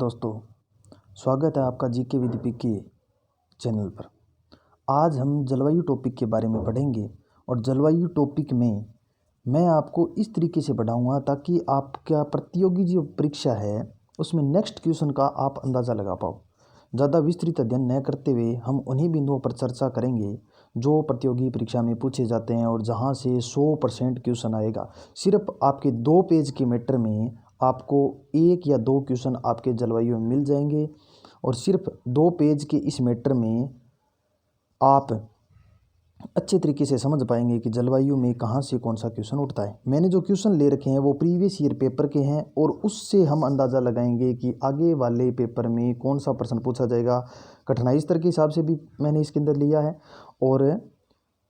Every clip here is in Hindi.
दोस्तों, स्वागत है आपका जीके विद पीके चैनल पर। आज हम जलवायु टॉपिक के बारे में पढ़ेंगे और जलवायु टॉपिक में मैं आपको इस तरीके से पढ़ाऊंगा ताकि आपका प्रतियोगी जो परीक्षा है उसमें नेक्स्ट क्वेश्चन का आप अंदाज़ा लगा पाओ। ज़्यादा विस्तृत अध्ययन न करते हुए हम उन्हीं बिंदुओं पर चर्चा करेंगे जो प्रतियोगी परीक्षा में पूछे जाते हैं और जहां से 100% क्वेश्चन आएगा। सिर्फ आपके 2 पेज के मैटर में आपको 1 या 2 क्वेश्चन आपके जलवायु में मिल जाएंगे और सिर्फ 2 पेज के इस मैटर में आप अच्छे तरीके से समझ पाएंगे कि जलवायु में कहाँ से कौन सा क्वेश्चन उठता है। मैंने जो क्वेश्चन ले रखे हैं वो प्रीवियस ईयर पेपर के हैं और उससे हम अंदाज़ा लगाएंगे कि आगे वाले पेपर में कौन सा प्रश्न पूछा जाएगा। कठिनाई स्तर के हिसाब से भी मैंने इसके अंदर लिया है और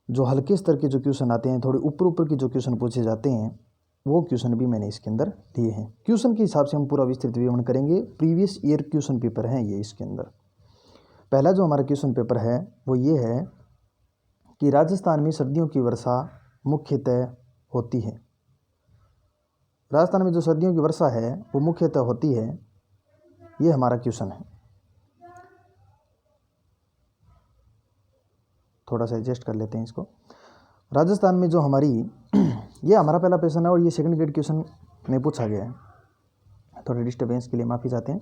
जो हल्के स्तर के जो क्वेश्चन आते हैं, थोड़े ऊपर के जो क्वेश्चन पूछे जाते हैं, वो क्वेश्चन भी मैंने इसके अंदर लिए हैं। क्वेश्चन के हिसाब से हम पूरा विस्तृत विवरण करेंगे। प्रीवियस ईयर क्वेश्चन पेपर हैं ये। इसके अंदर पहला जो हमारा क्वेश्चन पेपर है वो ये है कि राजस्थान में सर्दियों की वर्षा मुख्यतः होती है। राजस्थान में जो सर्दियों की वर्षा है वो मुख्यतः होती है, ये हमारा क्वेश्चन है। थोड़ा सा एडजस्ट कर लेते हैं इसको। राजस्थान में जो हमारी ये हमारा पहला क्वेश्चन है और ये सेकंड ग्रेड क्वेश्चन में पूछा गया है। थोड़े डिस्टर्बेंस के लिए माफ़ी चाहते हैं।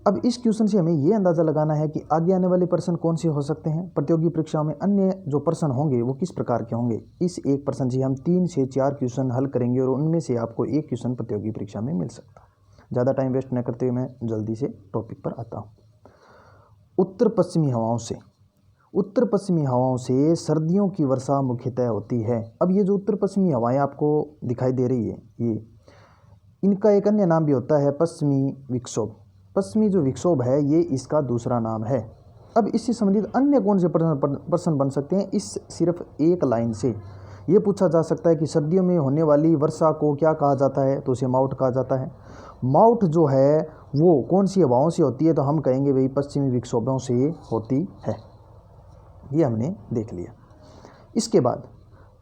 अब इस क्वेश्चन से हमें ये अंदाज़ा लगाना है कि आगे आने वाले प्रश्न कौन से हो सकते हैं। प्रतियोगी परीक्षाओं में अन्य जो प्रश्न होंगे वो किस प्रकार के होंगे। इस एक प्रश्न से हम 3 से 4 क्वेश्चन हल करेंगे और उनमें से आपको एक क्वेश्चन प्रतियोगी परीक्षा में मिल सकता है। ज़्यादा टाइम वेस्ट न करते हुए मैं जल्दी से टॉपिक पर आता हूँ। उत्तर पश्चिमी हवाओं से सर्दियों की वर्षा मुख्यतः होती है। अब ये जो उत्तर पश्चिमी हवाएं आपको दिखाई दे रही है, ये इनका एक अन्य नाम भी होता है पश्चिमी विक्षोभ। पश्चिमी जो विक्षोभ है ये इसका दूसरा नाम है। अब इससे संबंधित अन्य कौन से प्रश्न बन सकते हैं। इस सिर्फ एक लाइन से ये पूछा जा सकता है कि सर्दियों में होने वाली वर्षा को क्या कहा जाता है, तो उसे माउट कहा जाता है। माउट जो है वो कौन सी हवाओं से होती है, तो हम कहेंगे भाई पश्चिमी विक्षोभों से होती है। ये हमने देख लिया। इसके बाद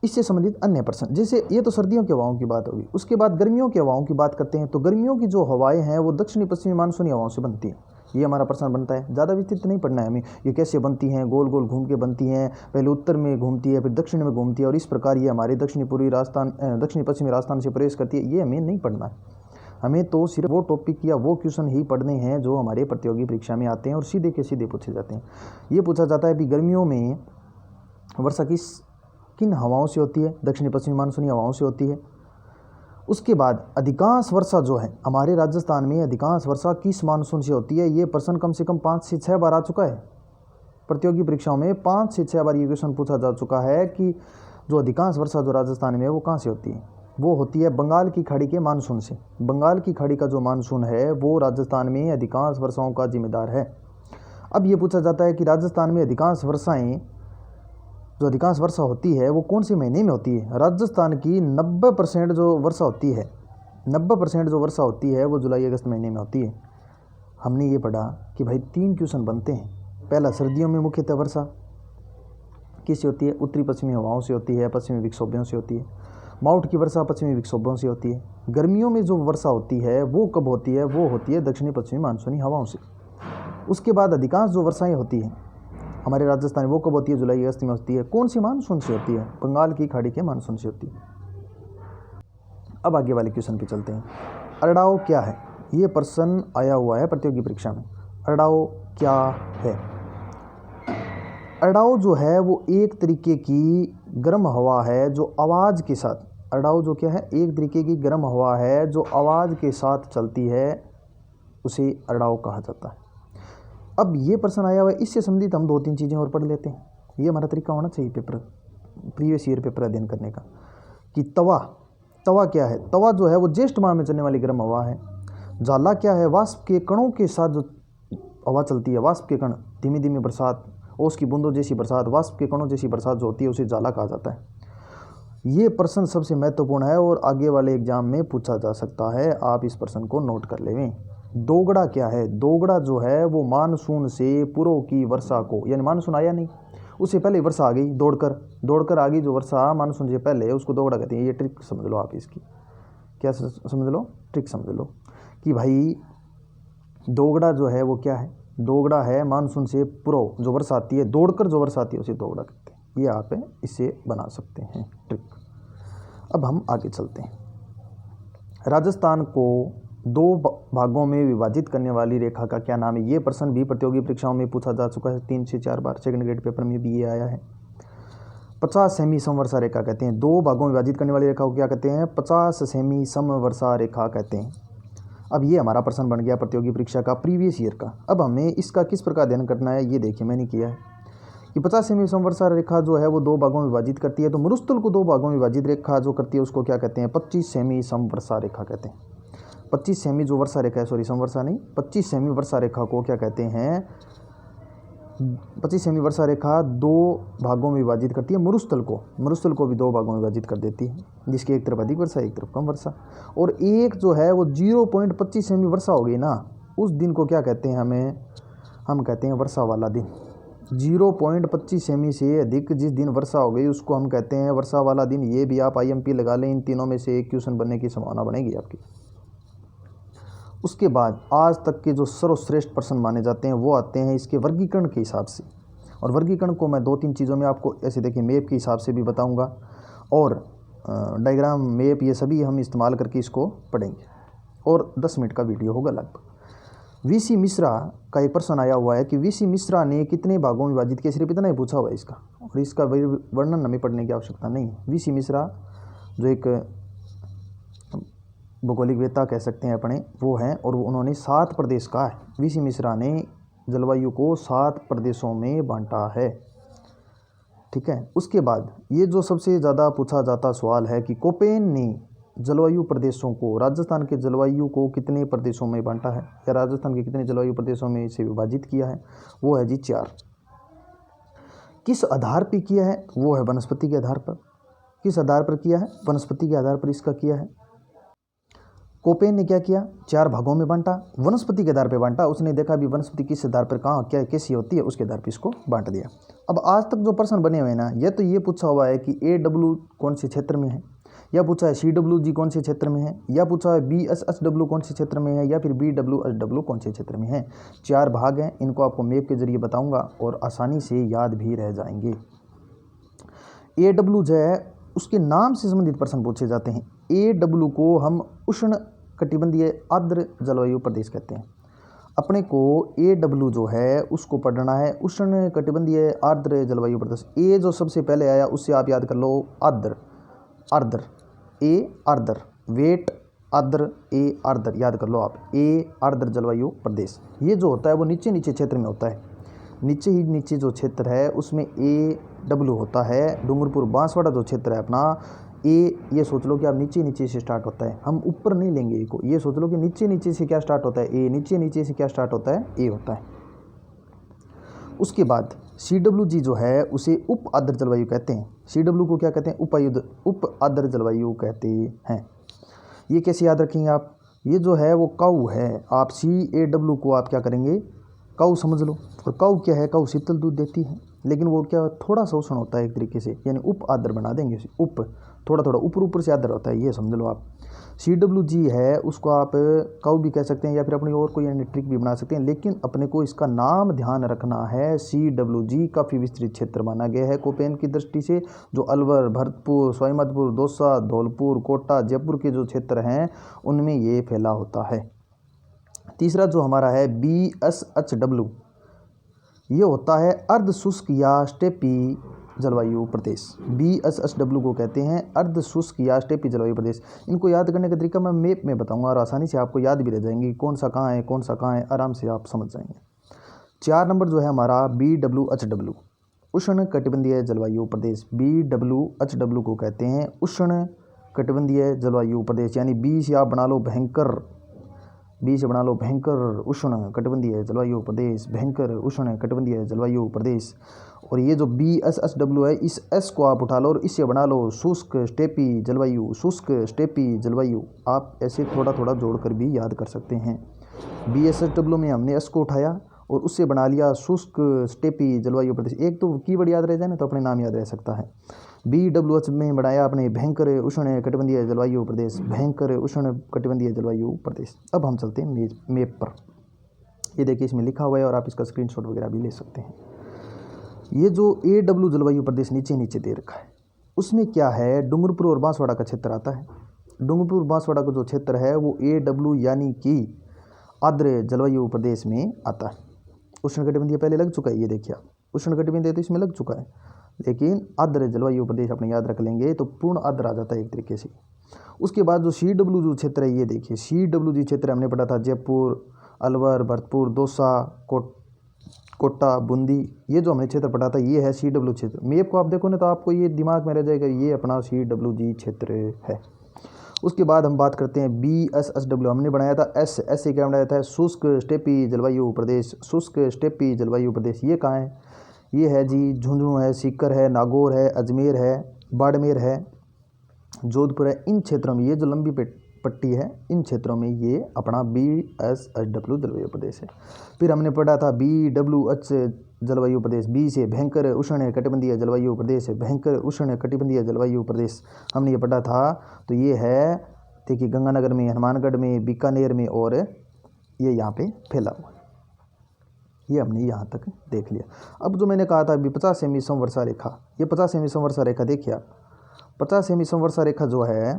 इससे संबंधित अन्य प्रश्न, जैसे ये तो सर्दियों की हवाओं की बात होगी। उसके बाद गर्मियों की हवाओं की बात करते हैं तो गर्मियों की जो हवाएं हैं वो दक्षिणी पश्चिमी मानसूनी हवाओं से बनती हैं। ये हमारा प्रश्न बनता है। ज़्यादा विस्तृत नहीं पढ़ना है हमें, ये कैसे बनती हैं, गोल गोल घूम के बनती हैं, पहले उत्तर में घूमती है फिर दक्षिण में घूमती है और इस प्रकार ये हमारे दक्षिणी पश्चिमी राजस्थान से प्रवेश करती है। ये हमें नहीं पढ़ना है। हमें तो सिर्फ वो टॉपिक या वो क्वेश्चन ही पढ़ने हैं जो हमारे प्रतियोगी परीक्षा में आते हैं और सीधे के सीधे पूछे जाते हैं। ये पूछा जाता है कि गर्मियों में वर्षा किन हवाओं से होती है, दक्षिणी पश्चिमी मानसूनी हवाओं से होती है। उसके बाद अधिकांश वर्षा जो है हमारे राजस्थान में, अधिकांश वर्षा किस मानसून से होती है। ये प्रश्न कम से कम 5 से 6 बार आ चुका है। प्रतियोगी परीक्षाओं में 5 से 6 बार ये क्वेश्चन पूछा जा चुका है कि जो अधिकांश वर्षा जो राजस्थान में है वो कहाँ से होती है। वो होती है बंगाल की खाड़ी के मानसून से। बंगाल की खाड़ी का जो मानसून है वो राजस्थान में अधिकांश वर्षाओं का जिम्मेदार है। अब ये पूछा जाता है कि राजस्थान में अधिकांश वर्षा होती है वो कौन से महीने में होती है। राजस्थान की 90% जो वर्षा होती है, 90% जो वर्षा होती है वो जुलाई अगस्त महीने में होती है। हमने ये पढ़ा कि भाई 3 क्वेश्चन बनते हैं। पहला, सर्दियों में मुख्यतः वर्षा किससे होती है, उत्तरी पश्चिमी हवाओं से होती है, पश्चिमी विक्षोभों से होती है। माउट की वर्षा पश्चिमी विक्षोभों से होती है। गर्मियों में जो वर्षा होती है वो कब होती है, वो होती है दक्षिणी पश्चिमी मानसूनी हवाओं से। उसके बाद अधिकांश जो वर्षाएँ होती हैं हमारे राजस्थान में वो कब होती है, जुलाई अगस्त में होती है। कौन सी मानसून से होती है, बंगाल की खाड़ी के मानसून से होती है। अब आगे वाले क्वेश्चन पे चलते हैं। अरडाओ क्या है, ये प्रश्न आया हुआ है प्रतियोगी परीक्षा में। अरडाओ क्या है। अरडाओ जो है वो एक तरीके की गर्म हवा है जो आवाज़ के साथ, अरडाओ जो क्या है, एक तरीके की गर्म हवा है जो आवाज़ के साथ चलती है, उसे अरडाओ कहा जाता है। अब ये प्रश्न आया हुआ है, इससे संबंधित हम 2-3 चीज़ें और पढ़ लेते हैं। ये हमारा तरीका होना चाहिए प्रीवियस ईयर पेपर अध्ययन करने का। कि तवा क्या है। तवा जो है वो ज्येष्ठ माह में चलने वाली गर्म हवा है। जाला क्या है, वाष्प के कणों के साथ जो हवा चलती है, वाष्प के कण, धीमी धीमी बरसात, ओस की बूंदों जैसी बरसात, वाष्प के कणों जैसी बरसात जो होती है उसे जाला कहा जाता है। ये प्रश्न सबसे महत्वपूर्ण है और आगे वाले एग्जाम में पूछा जा सकता है। आप इस प्रश्न को नोट कर लें। दोगड़ा क्या है। दोगड़ा जो है वो मानसून से पूर्व की वर्षा को, यानी मानसून आया नहीं उससे पहले वर्षा आ गई, दौड़कर आ गई जो वर्षा मानसून से पहले, उसको दोगड़ा कहते हैं। ये ट्रिक समझ लो आप इसकी, क्या समझ लो, ट्रिक समझ लो कि भाई दोगड़ा जो है वो क्या है, दोगड़ा है मानसून से पूर्व जो वर्षा आती है, दौड़कर जो वर्षा आती है उसे दोगड़ा कहते हैं। ये आप इसे बना सकते हैं ट्रिक। अब हम आगे चलते हैं। राजस्थान को दो भागों में विभाजित करने वाली रेखा का क्या नाम है? ये प्रश्न भी प्रतियोगी परीक्षाओं में पूछा जा चुका है 3 से 4 बार। सेकंड ग्रेड पेपर में भी ये आया है। 50 सेमी समवर्षा रेखा कहते हैं। दो भागों में विभाजित करने वाली रेखा को क्या कहते हैं? 50 सेमी समवर्षा रेखा कहते हैं। अब ये हमारा प्रश्न बन गया प्रतियोगी परीक्षा का प्रीवियस ईयर का। अब हमें इसका किस प्रकार अध्ययन करना है ये देखिए मैंने किया है कि 50 सेमी समवर्षा रेखा जो है वो दो भागों में विभाजित करती है। तो मरुस्थल को दो भागों में विभाजित रेखा जो करती है उसको क्या कहते हैं? 25 सेमी समवर्षा रेखा कहते हैं। 25 सेमी जो वर्षा रेखा है, सॉरी समवर्षा नहीं, 25 सेमी वर्षा रेखा को क्या कहते हैं? 25 सेमी वर्षा रेखा दो भागों में विभाजित करती है मरुस्थल को भी दो भागों में विभाजित कर देती है, जिसकी एक तरफ अधिक वर्षा एक तरफ कम वर्षा। और एक जो है वो 0.25 सेमी वर्षा हो गई ना, उस दिन को क्या कहते हैं? हम कहते हैं वर्षा वाला दिन। 0.25 सेमी से अधिक जिस दिन वर्षा हो गई उसको हम कहते हैं वर्षा वाला दिन। ये भी आप IMP लगा लें, इन तीनों में से एक क्वेश्चन बनने की संभावना बनेगी आपकी। उसके बाद आज तक के जो सर्वश्रेष्ठ प्रश्न माने जाते हैं वो आते हैं इसके वर्गीकरण के हिसाब से। और वर्गीकरण को मैं 2-3 चीज़ों में आपको ऐसे देखिए मैप के हिसाब से भी बताऊंगा और डायग्राम मैप ये सभी हम इस्तेमाल करके इसको पढ़ेंगे। और 10 मिनट का वीडियो होगा लगभग। VC मिश्रा का एक प्रश्न आया हुआ है कि VC मिश्रा ने कितने भागों में विभाजित किया? सिर्फ इतना ही पूछा हुआ है इसका, और इसका वर्णन हमें पढ़ने की आवश्यकता नहीं है। VC मिश्रा जो एक भौगोलिक वेता कह सकते हैं अपने, वो हैं और उन्होंने 7 प्रदेश कहा है। VC मिश्रा ने जलवायु को 7 प्रदेशों में बांटा है। ठीक है। उसके बाद ये जो सबसे ज़्यादा पूछा जाता सवाल है कि कोपेन ने जलवायु प्रदेशों को, राजस्थान के जलवायु को कितने प्रदेशों में बांटा है, या राजस्थान के कितने जलवायु प्रदेशों में इसे विभाजित किया है? वो है जी 4। किस आधार पर किया है? वो है वनस्पति के आधार पर। किस आधार पर किया है? वनस्पति के आधार पर इसका किया है। कोपेन ने क्या किया? 4 भागों में बांटा, वनस्पति के आधार पर बांटा। उसने देखा भी वनस्पति किस आधार पर कहाँ क्या कैसी होती है, उसके आधार पर इसको बांट दिया। अब आज तक जो प्रश्न बने हुए हैं ना, ये तो ये पूछा हुआ है कि AW कौन से क्षेत्र में है, या पूछा है CWG कौन से क्षेत्र में है, या पूछा है BSHW कौन से क्षेत्र में है, या फिर BWHW कौन से क्षेत्र में है। 4 भाग हैं, इनको आपको मैप के जरिए बताऊंगा और आसानी से याद भी रह जाएंगे। AW जो है उसके नाम से संबंधित प्रश्न पूछे जाते हैं। AW को हम उष्ण कटिबंधीय आर्द्र जलवायु प्रदेश कहते हैं। अपने को AW जो है उसको पढ़ना है उष्ण कटिबंधीय आर्द्र जलवायु प्रदेश। ए जो सबसे पहले आया उससे आप याद कर लो आर्द्र, ए आर्द्र, वेट आर्द्र, ए आर्द्र याद कर लो आप, ए आर्द्र जलवायु प्रदेश। ये जो होता है वो नीचे क्षेत्र में होता है, नीचे जो क्षेत्र है उसमें AW होता है। डूंगरपुर बांसवाड़ा जो क्षेत्र है अपना, ये सोच लो कि आप नीचे से स्टार्ट होता है, हम ऊपर नहीं लेंगे ए को। ये सोच लो कि नीचे से क्या स्टार्ट होता है? ए। नीचे से क्या स्टार्ट होता है? ए होता है। उसके बाद CWG जो है उसे उप आर्द्र जलवायु कहते हैं। CW को क्या कहते हैं? उप आर्द्र जलवायु कहते हैं। ये कैसे याद रखेंगे आप? ये जो है वो काऊ है। आप CAW को आप क्या करेंगे? काऊ समझ लो। और काऊ क्या है? काऊ शीतल दूध देती है, लेकिन वो क्या थोड़ा सा उष्ण होता है एक तरीके से, यानी उप आर्द्र बना देंगे उसे। उप थोड़ा ऊपर से आर्द्र होता है, ये समझ लो आप। CWG है उसको आप काऊ भी कह सकते हैं, या फिर अपनी और कोई अन्य ट्रिक भी बना सकते हैं, लेकिन अपने को इसका नाम ध्यान रखना है। CWG काफ़ी विस्तृत क्षेत्र माना गया है कोपेन की दृष्टि से। जो अलवर, भरतपुर, सवाईमाधोपुर, दौसा, धौलपुर, कोटा, जयपुर के जो क्षेत्र हैं उनमें ये फैला होता है। तीसरा जो हमारा है BSHW, ये होता है अर्ध शुष्क या स्टेपी जलवायु प्रदेश। BSHW को कहते हैं अर्ध शुष्क या स्टेपी जलवायु प्रदेश। इनको याद करने का तरीका मैं मैप में बताऊंगा और आसानी से आपको याद भी रह जाएंगे कौन सा कहाँ है, आराम से आप समझ जाएंगे। 4 नंबर जो है हमारा BWHW, उष्ण कटिबंधीय जलवायु प्रदेश। BWHW को कहते हैं उष्ण कटिबंधीय जलवायु प्रदेश, यानी B से आप बना लो भयंकर उष्ण कटिबंधीय जलवायु प्रदेश, भयंकर उष्ण कटिबंधीय जलवायु प्रदेश। और ये जो BSHW है इस S को आप उठा लो और इससे बना लो शुष्क स्टेपी जलवायु। आप ऐसे थोड़ा जोड़कर भी याद कर सकते हैं। BSHW में हमने S को उठाया और उससे बना लिया शुष्क स्टेपी जलवायु प्रदेश। एक तो कीवर्ड याद रह जाए ना तो अपने नाम याद रह सकता है। BWH में बनाया अपने भयंकर उष्ण कटिबंधीय जलवायु प्रदेश, भयंकर उष्ण कटिबंधीय जलवायु प्रदेश। अब हम चलते हैं मैप पर। ये देखिए इसमें लिखा हुआ है और आप इसका स्क्रीनशॉट वगैरह भी ले सकते हैं। ये जो AW जलवायु प्रदेश नीचे नीचे दे रखा है, उसमें क्या है, डूंगरपुर और बांसवाड़ा का क्षेत्र आता है। डूंगरपुर बांसवाड़ा का जो क्षेत्र है वो AW यानी कि आर्द्र जलवायु प्रदेश में आता है। उष्णकटिबंधीय पहले लग चुका है, ये देखिए आप, उष्णकटिबंधीय तो इसमें लग चुका है, लेकिन आर्द्र जलवायु प्रदेश अपने याद रख लेंगे तो पूर्ण आर्द्र आ जाता है एक तरीके से। उसके बाद जो CW जो क्षेत्र है, ये देखिए CW जी क्षेत्र हमने पढ़ा था, जयपुर, अलवर, भरतपुर, दौसा, कोटा, बूंदी, ये जो हमने क्षेत्र पढ़ा था ये है CW क्षेत्र। मैप को आप देखो ना तो आपको ये दिमाग में रह जाएगा, ये अपना CW जी क्षेत्र है। उसके बाद हम बात करते हैं BSSW, हमने बनाया था S से क्या बनाया था, शुष्क स्टेपी जलवायु प्रदेश। शुष्क स्टेपी जलवायु प्रदेश ये कहाँ है, ये है जी झुंझुनू है, सीकर है, नागौर है, अजमेर है, बाड़मेर है, जोधपुर है। इन क्षेत्रों में ये जो लंबी पट्टी है, इन क्षेत्रों में ये अपना BSSW जलवायु प्रदेश है। फिर हमने पढ़ा था BWH जलवायु प्रदेश, B से भयंकर उष्ण कटिबंधीय जलवायु प्रदेश है, भयंकर उष्ण कटिबंधीय जलवायु प्रदेश हमने ये पढ़ा था। तो ये है देखिए गंगानगर में, हनुमानगढ़ में, बीकानेर में, और ये यहाँ पे फैला हुआ है। ये हमने यहाँ तक देख लिया। अब जो मैंने कहा था अभी 50 सेमी समवर्षा रेखा, ये 50 सेमी समवर्षा रेखा देखिए आप, 50 सेमी समवर्षा रेखा जो है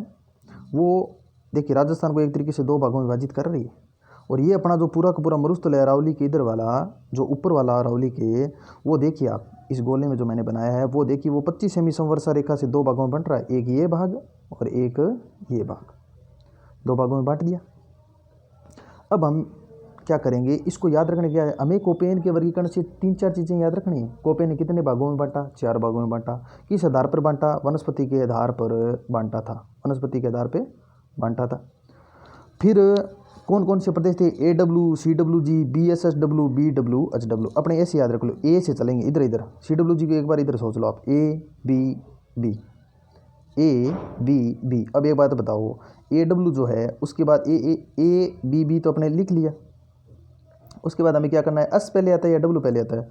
वो देखिए राजस्थान को एक तरीके से दो भागों में विभाजित कर रही है। और ये अपना जो पूरा का पूरा मरुस्थल है अरावली के इधर वाला, जो ऊपर वाला अरावली के, वो देखिए आप इस गोले में जो मैंने बनाया है वो देखिए वो 25 सेमी समवर्षा रेखा से दो भागों में बंट रहा है, एक ये भाग और एक ये भाग, दो भागों में बांट दिया। अब हम क्या करेंगे, इसको याद रखने क्या है, हमें कोपेन के वर्गीकरण से 3-4 चीज़ें याद रखनी है। कोपेन ने कितने भागों में बांटा, 4 भागों में बांटा। किस आधार पर बांटा, वनस्पति के आधार पर बांटा था, वनस्पति के आधार पर बांटा था। फिर कौन कौन से प्रदेश थे, AW, CWG, BSSW, BWHW, अपने ऐसे याद रख लो, ए से चलेंगे इधर इधर, CWG को एक बार इधर सोच लो आप, ABB, ABB। अब एक बात बताओ, AW जो है उसके बाद ABB तो अपने लिख लिया, उसके बाद हमें क्या करना है, S पहले आता है या W पहले आता है,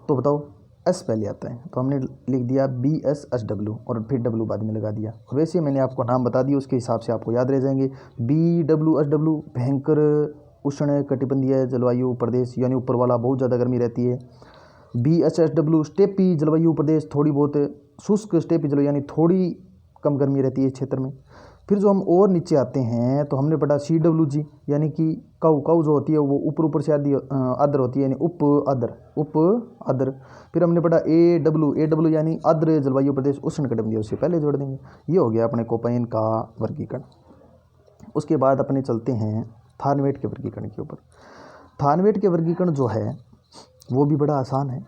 तो बताओ S पहले आता है, तो हमने लिख दिया BSSW और फिर W बाद में लगा दिया। वैसे मैंने आपको नाम बता दिया, उसके हिसाब से आपको याद रह जाएंगे। BWHW भयंकर उष्ण कटिबंधीय जलवायु प्रदेश, यानी ऊपर वाला बहुत ज़्यादा गर्मी रहती है। BSSW स्टेपी जलवायु प्रदेश, थोड़ी बहुत शुष्क स्टेपी जलवायु यानी थोड़ी कम गर्मी रहती है इस क्षेत्र में। फिर जो हम और नीचे आते हैं तो हमने पढ़ा CWG यानी कि काऊ जो होती है वो ऊपर से आर्द्र होती है, यानी उप आर्द्र। फिर हमने पढ़ा AW यानी आर्द्र जलवायु प्रदेश उष्ण कटिबंधीय, उससे पहले जोड़ देंगे। ये हो गया अपने कोपेन का वर्गीकरण। उसके बाद अपने चलते हैं थानवेट के वर्गीकरण के ऊपर। थानवेट के वर्गीकरण जो है वो भी बड़ा आसान है।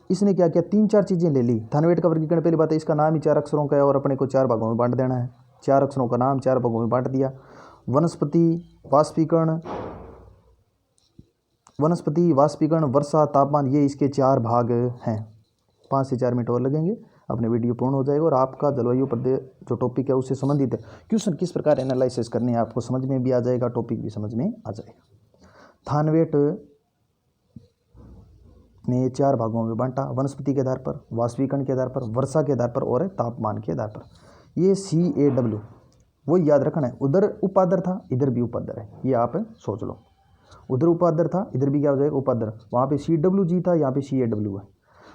इसने क्या किया, 3-4 चीज़ें ले ली। थानवेट का वर्गीकरण, पहली बात है इसका नाम ही 4 अक्षरों का है और अपने को 4 भागों में बांट देना है। 4 अक्षरों का नाम 4 भागों में बांट दिया। वनस्पति, वाष्पीकरण, वर्षा, तापमान, ये इसके 4 भाग हैं। 5 से 4 मिनट और लगेंगे, अपने वीडियो पूर्ण हो जाएगा और आपका जलवायु प्रदेश जो टॉपिक है उससे संबंधित क्वेश्चन किस प्रकार एनालिसिस करने हैं आपको समझ में भी आ जाएगा, टॉपिक भी समझ में आ जाएगा। थानवेट ने 4 भागों में बांटा, वनस्पति के आधार पर, वाष्पीकरण के आधार पर, वर्षा के आधार पर और तापमान के आधार पर। ये CAW वो याद रखना है, उधर उपादर था इधर भी उपादर है, ये आप सोच लो। उधर उपादर था इधर भी क्या हो जाएगा, उपादर। वहाँ पे CWG था, यहाँ पे CAW है।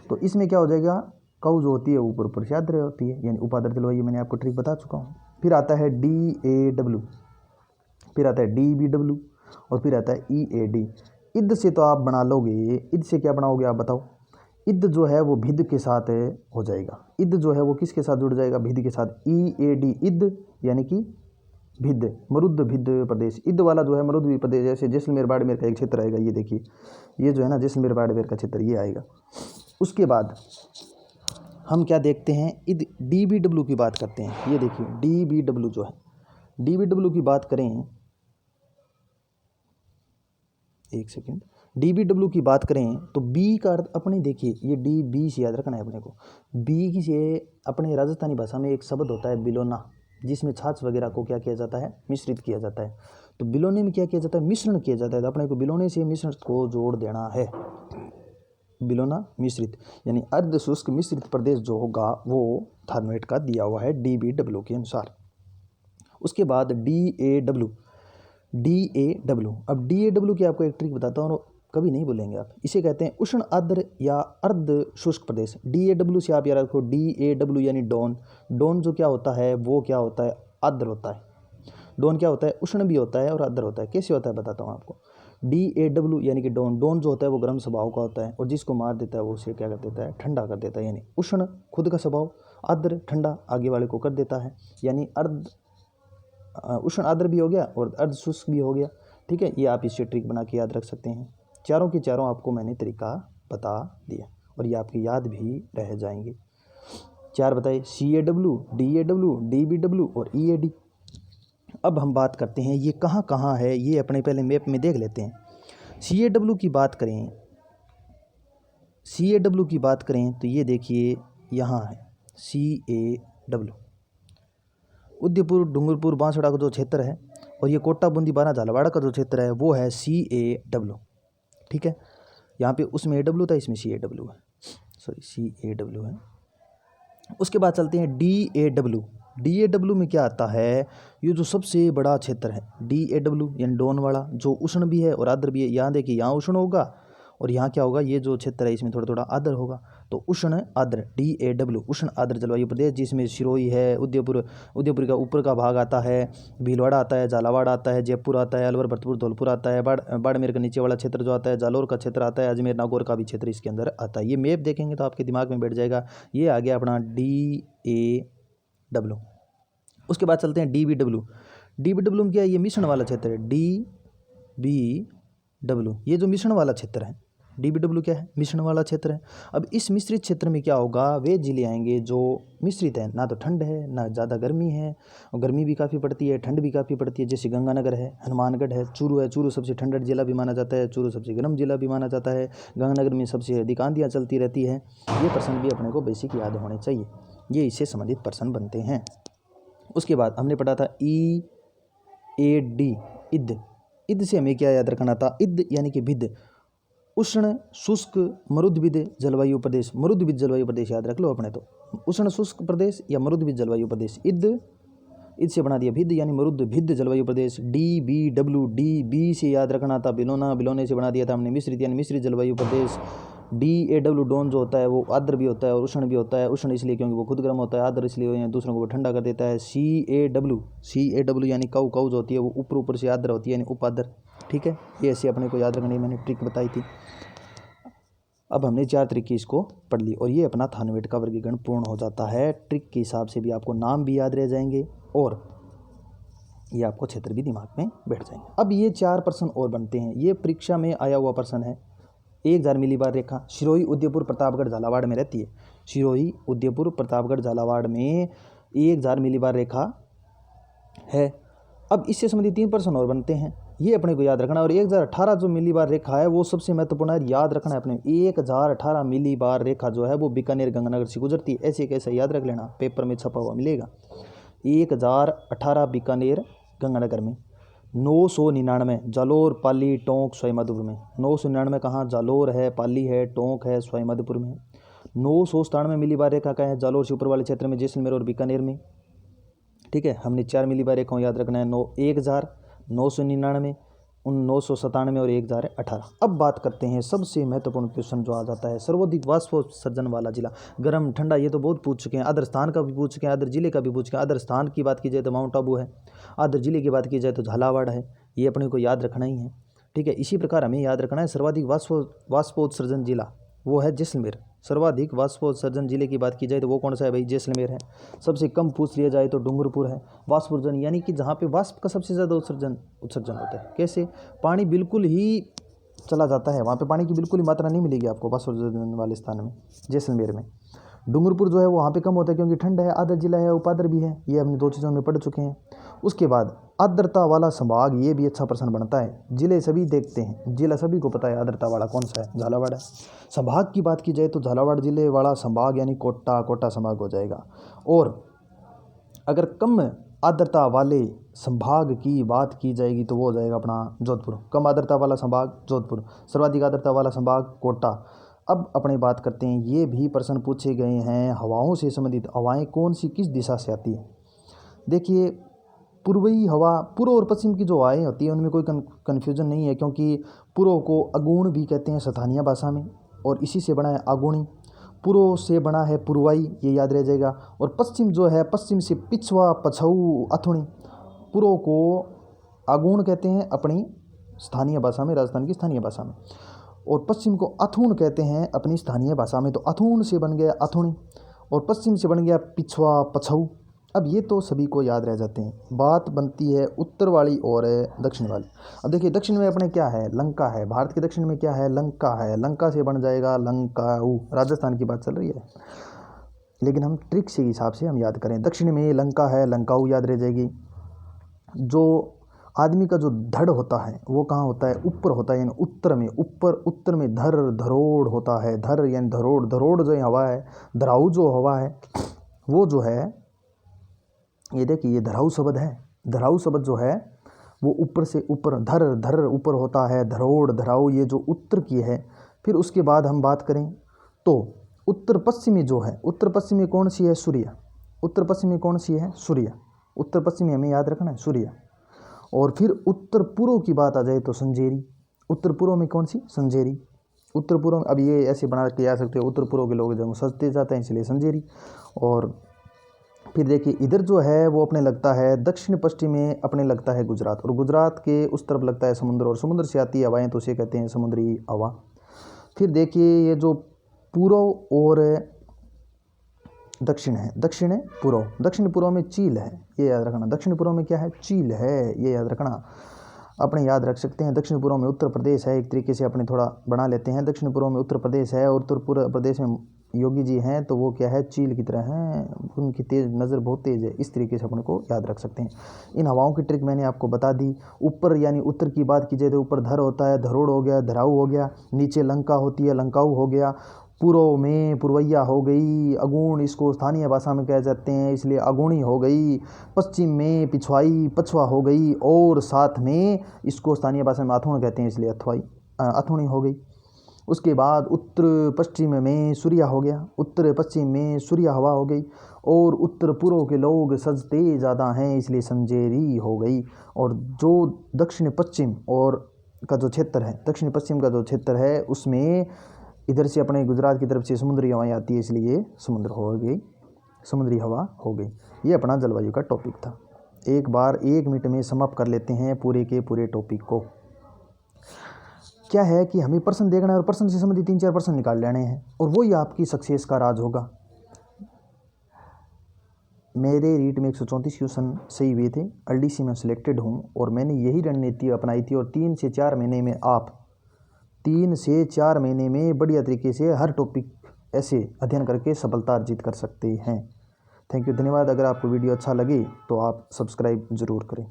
तो इसमें क्या हो जाएगा, काऊ जो होती है ऊपर से आर्द्र होती है, यानी उपादर जलवायु, मैंने आपको ट्रिक बता चुका हूँ। फिर आता है DAW, फिर आता है DBW और फिर आता है EAD। इध से तो आप बना लोगे, इध से क्या बनाओगे आप बताओ। इध जो है वो भिद के साथ हो जाएगा, इध जो है वो किसके साथ जुड़ जाएगा, भिद के साथ। EAD इध यानी कि भिद, मरुद भिद प्रदेश। इध वाला जो है मरुद प्रदेश, जैसे जैसलमेर बाड़मेर का एक क्षेत्र आएगा, ये देखिए ये जो है ना जैसलमेर बाड़मेर का क्षेत्र ये आएगा। उसके बाद हम क्या देखते हैं, इध DBW की बात करते हैं। ये देखिए DBW जो है, DBW की बात करें, एक सेकेंड, DBW की बात करें तो B का अर्थ अपने देखिए, ये B से याद रखना है अपने को। B से अपने राजस्थानी भाषा में एक शब्द होता है बिलोना, जिसमें छाछ वगैरह को क्या किया जाता है, मिश्रित किया जाता है। तो बिलोने में क्या किया जाता है, मिश्रण किया जाता है। तो अपने को बिलोने से मिश्रण को जोड़ देना है। बिलोना मिश्रित यानी अर्ध शुष्क मिश्रित प्रदेश जो होगा वो थानवेट का दिया हुआ है DBW के अनुसार। उसके बाद DAW। अब DAW की आपको एक ट्रिक बताता हूँ, कभी नहीं बोलेंगे आप। इसे कहते हैं उष्ण आर्द्र या अर्ध शुष्क प्रदेश। DAW से आप याद रखो, DAW यानी डॉन। डॉन जो क्या होता है, वो क्या होता है, आर्द्र होता है। डॉन क्या होता है, उष्ण भी होता है और आर्द्र होता है। कैसे होता है बताता हूँ आपको। DAW यानी कि डॉन। डॉन जो होता है वो गर्म स्वभाव का होता है, और जिसको मार देता है वो उसे क्या कर देता है, ठंडा कर देता है। यानी उष्ण खुद का स्वभाव, आर्द्र ठंडा आगे वाले को कर देता है। यानी उष्ण आर्द्र भी हो गया और अर्ध शुष्क भी हो गया। ठीक है, ये आप इसे ट्रिक बना के याद रख सकते हैं। चारों के चारों आपको मैंने तरीका बता दिया और ये आपकी याद भी रह जाएंगे। 4 बताए, CAW, DAW, DBW और EAD। अब हम बात करते हैं ये कहाँ कहाँ है, ये अपने पहले मैप में देख लेते हैं। CAW की बात करें, CAW की बात करें तो ये देखिए यहाँ है CAW। उदयपुर, डूंगरपुर, बांसवाड़ा का जो क्षेत्र है, और ये कोटा, बूंदी, बारा, झालावाड़ का जो क्षेत्र है वो है CAW। ठीक है, यहाँ पे उसमें AW था, इसमें CAW है, सॉरी CAW है। उसके बाद चलते हैं DAW। DAW में क्या आता है, ये जो सबसे बड़ा क्षेत्र है DAW यानी डॉन वाला, जो उष्ण भी है और आर्द्र भी है। यहाँ देखिए, यहाँ उष्ण होगा और यहाँ क्या होगा, ये जो क्षेत्र है इसमें थोड़ा थोड़ा आर्द्र होगा। तो उष्ण आर्द्र DAW, उष्ण आर्द्र जलवायु प्रदेश, जिसमें सिरोही है, उदयपुर का ऊपर का भाग आता है, भीलवाड़ा आता है, झालावाड़ आता है, जयपुर आता है, अलवर, भरतपुर, धौलपुर आता है, बाड़मेर का नीचे वाला क्षेत्र जो आता है, जालौर का क्षेत्र आता है, अजमेर, नागौर का भी क्षेत्र इसके अंदर आता है। ये मैप देखेंगे तो आपके दिमाग में बैठ जाएगा। ये आ गया अपना DAW। उसके बाद चलते हैं DBW। DBW में क्या है, ये मिश्रण वाला क्षेत्र है। DBW ये जो मिश्रण वाला क्षेत्र है, DBW क्या है, मिश्रण वाला क्षेत्र है। अब इस मिश्रित क्षेत्र में क्या होगा, वे जिले आएंगे जो मिश्रित है, ना तो ठंड है ना ज़्यादा गर्मी है, और गर्मी भी काफ़ी पड़ती है, ठंड भी काफ़ी पड़ती है। जैसे गंगानगर है, हनुमानगढ़ है, चूरू है। चूरू सबसे ठंडा जिला भी माना जाता है, चूरू सबसे गर्म जिला भी माना जाता है। गंगानगर में सबसे अधिक आंधियाँ चलती रहती है। ये प्रश्न भी अपने को बेसिक याद होने चाहिए, ये इससे संबंधित प्रश्न बनते हैं। उसके बाद हमने पढ़ा था EAD, इद। इद से हमें क्या याद रखना था, इद यानी कि भिद, उष्ण शुष्क मरुद्भिद जलवायु प्रदेश। मरुद्भिद जलवायु प्रदेश याद रख लो अपने, तो उष्ण शुष्क प्रदेश या मरुद्भिद जलवायु प्रदेश। इद से बना दिया भिद यानी मरुद्भिद जलवायु प्रदेश। DBW, DB से याद रखना था बिलोना, बिलोने से बना दिया था हमने मिश्रित यानी मिश्रित जलवायु प्रदेश। DAW डॉन जो होता है वो आर्द्र भी होता है और उष्ण भी होता है। उष्ण इसलिए क्योंकि वो खुद गर्म होता है, आर्द्र इसलिए दूसरों को वो ठंडा कर देता है। CAW यानी काऊ काऊ जो होती है वो ऊपर ऊपर से आर्द्र होती है यानी उपाद्र। ठीक है, ये ऐसे अपने को याद रखने मैंने ट्रिक बताई थी। अब हमने 4 तरीके इसको पढ़ ली और ये अपना थानवेट का वर्गीकरण पूर्ण हो जाता है। ट्रिक के हिसाब से भी आपको नाम भी याद रह जाएंगे और ये आपको क्षेत्र भी दिमाग में बैठ जाएंगे। अब ये 4 प्रश्न और बनते हैं, ये परीक्षा में आया हुआ प्रश्न है। 1000 मिलीबार रेखा सिरोही, उदयपुर, प्रतापगढ़, झालावाड़ में रहती है। सिरोही, उदयपुर, प्रतापगढ़, झालावाड़ में 1000 मिलीबार रेखा है। अब इससे संबंधित 3 प्रश्न और बनते हैं, ये अपने को याद रखना। और 1018 जो मिलीबार रेखा है वो सबसे महत्वपूर्ण है, याद रखना है अपने। 1018 मिलीबार रेखा जो है वो बीकानेर गंगानगर से गुजरती है। ऐसे कैसे याद रख लेना, पेपर में छपा हुआ मिलेगा। 1018 बीकानेर गंगानगर में। 999 जालोर, पाली, टोंक, सवाईमाधोपुर में। 999 कहाँ, जालोर है, पाली है, टोंक है, सवाईमाधोपुर में। 997 मिलीबार रेखा का है जालोर से ऊपर वाले क्षेत्र में, जैसलमेर और बीकानेर में। ठीक है, हमने 4 मिलीबार रेखाओं याद रखना है, 1000, 999, 997 और 1018। अब बात करते हैं सबसे महत्वपूर्ण क्वेश्चन जो आ जाता है, सर्वाधिक वाष्पोत्सर्जन वाला जिला। गर्म ठंडा ये तो बहुत पूछ चुके हैं, अदर स्थान का भी पूछ चुके हैं, अदर जिले का भी पूछ चुके हैं। अदर स्थान की बात की जाए तो माउंट आबू है, अदर जिले की बात की जाए तो झालावाड़ है। ये अपने को याद रखना ही है। ठीक है, इसी प्रकार हमें याद रखना है सर्वाधिक वाष्पोत्सर्जन जिला वो है जैसलमेर। सर्वाधिक वाष्पोत्सर्जन जिले की बात की जाए तो वो कौन सा है भाई, जैसलमेर है। सबसे कम पूछ लिया जाए तो डूंगरपुर है। वाष्पोत्सर्जन यानी कि जहाँ पे वाष्प का सबसे ज़्यादा उत्सर्जन होता है। कैसे, पानी बिल्कुल ही चला जाता है, वहाँ पे पानी की बिल्कुल ही मात्रा नहीं मिलेगी आपको वाष्पोत्सर्जन वाले स्थान में, जैसलमेर में। डूंगरपुर जो है वो वहाँ पे कम होता है क्योंकि ठंड है, आर्द्र जिला है, उपाद्र भी है। ये हमने 2 चीज़ों में पढ़ चुके हैं। उसके बाद आर्द्रता वाला संभाग, ये भी अच्छा प्रश्न बनता है। जिले सभी देखते हैं, जिला सभी को पता है आर्द्रता वाला कौन सा है, झालावाड़ है। संभाग की बात की जाए तो झालावाड़ जिले वाला संभाग यानी कोटा संभाग हो जाएगा। और अगर कम आर्द्रता वाले संभाग की बात की जाएगी तो वो हो जाएगा अपना जोधपुर। कम आर्द्रता वाला संभाग जोधपुर, सर्वाधिक आर्द्रता वाला संभाग कोटा। अब अपने बात करते हैं, ये भी प्रश्न पूछे गए हैं हवाओं से संबंधित। हवाएं कौन सी किस दिशा से आती है। देखिए, पूर्वी हवा, पूर्व और पश्चिम की जो हवाएं होती है उनमें कोई कन्फ्यूजन नहीं है, क्योंकि पूर्व को अगुण भी कहते हैं स्थानीय भाषा में, और इसी से बना है अगुणी। पूर्व से बना है पूर्वाई, ये याद रह जाएगा। और पश्चिम जो है, पश्चिम से पिछवा, पछऊ, अथुणी। पूर्व को अगुण कहते हैं अपनी स्थानीय भाषा में, राजस्थान की स्थानीय भाषा में, और पश्चिम को अथुण कहते हैं अपनी स्थानीय भाषा में। तो अथुण से बन गया अथुणी, और पश्चिम से बन गया पिछवा, पछऊ। अब ये तो सभी को याद रह जाते हैं। बात बनती है उत्तर वाली और दक्षिण वाली। अब देखिए, दक्षिण में अपने क्या है, लंका है। भारत के दक्षिण में क्या है, लंका है। लंका से बन जाएगा लंकाऊ। राजस्थान की बात चल रही है, लेकिन हम ट्रिक से हिसाब से हम याद करें। दक्षिण में लंका है, लंकाऊ याद रह जाएगी। जो आदमी का जो धड़ होता है वो कहाँ होता है, ऊपर होता है, यानी उत्तर में। ऊपर, उत्तर में धर, धरोड़ होता है। धर यानी धरोड़। धरोड़ जो हवा है, धराऊ जो हवा है, वो जो है, ये देखिए, ये धराऊ शब्द है। धराऊ शब्द जो है वो ऊपर से ऊपर, धर, धर ऊपर होता है, धरोड़, धराऊ, ये जो उत्तर की है। फिर उसके बाद हम बात करें तो उत्तर पश्चिमी जो है, उत्तर पश्चिमी कौन सी है, सूर्य। उत्तर पश्चिमी कौन सी है, सूर्य। उत्तर पश्चिमी हमें याद रखना है, सूर्य। और फिर उत्तर पूर्व की बात आ जाए तो संजेरी। उत्तर पूर्व में कौन सी, संजेरी। उत्तर पूर्व में, अब ये ऐसे बना के आ सकते हो, उत्तर पूर्व के लोग जब सजते जाते हैं इसलिए संजेरी। और फिर देखिए, इधर जो है वो अपने लगता है दक्षिण पश्चिम में, अपने लगता है गुजरात, और गुजरात के उस तरफ लगता है समुद्र, और समुद्र से आती हवाएं तो उसे कहते हैं समुद्री हवा। फिर देखिए, ये जो पूर्व और दक्षिण है, दक्षिण पूर्व, दक्षिण पूर्व में चील है, ये याद रखना। दक्षिण पूर्व में क्या है, चील है, ये याद रखना। अपने याद रख सकते हैं। दक्षिण पूर्व में उत्तर प्रदेश है, एक तरीके से अपने थोड़ा बना लेते हैं। दक्षिण पूर्व में उत्तर प्रदेश है, और उत्तर पूर्व प्रदेश में योगी जी हैं, तो वो क्या है, चील की तरह हैं, उनकी तेज नज़र बहुत तेज़ है। इस तरीके से अपने को याद रख सकते हैं। इन हवाओं की ट्रिक मैंने आपको बता दी। ऊपर यानी उत्तर की बात की जाए तो ऊपर धर होता है, धरोड़ हो गया, धराऊ हो गया। नीचे लंका होती है, लंकाऊ हो गया। पूर्व में पुरवैया हो गई, अगुण इसको स्थानीय भाषा में कह जाते हैं इसलिए अगुणी हो गई। पश्चिम में पिछवाई, पछवा हो गई, और साथ में इसको स्थानीय भाषा में अथुण कहते हैं इसलिए अथुणी हो गई। उसके बाद उत्तर पश्चिम में सूर्य हो गया, उत्तर पश्चिम में सूर्य हवा हो गई, और उत्तर पूर्व के लोग सजते ज़्यादा हैं इसलिए संजेरी हो गई। और जो दक्षिण पश्चिम और का जो क्षेत्र है, दक्षिण पश्चिम का जो क्षेत्र है, उसमें इधर से अपने गुजरात की तरफ से समुद्री हवाएं आती है इसलिए समुद्र हो गई, समुद्री हवा हो गई। ये अपना जलवायु का टॉपिक था। एक बार 1 मिनट में समाप्त कर लेते हैं पूरे के पूरे टॉपिक को। क्या है कि हमें प्रश्न देखना है और प्रश्न से संबंधित 3-4 प्रश्न निकाल लेने हैं, और वही आपकी सक्सेस का राज होगा। मेरे रीट में 134 क्वेश्चन सही हुए थे, LDC में सिलेक्टेड हूँ, और मैंने यही रणनीति अपनाई थी। और 3 से 4 महीने में आप 3 से 4 महीने में बढ़िया तरीके से हर टॉपिक ऐसे अध्ययन करके सफलता अर्जित कर सकते हैं। थैंक यू, धन्यवाद। अगर आपको वीडियो अच्छा लगे तो आप सब्सक्राइब ज़रूर करें।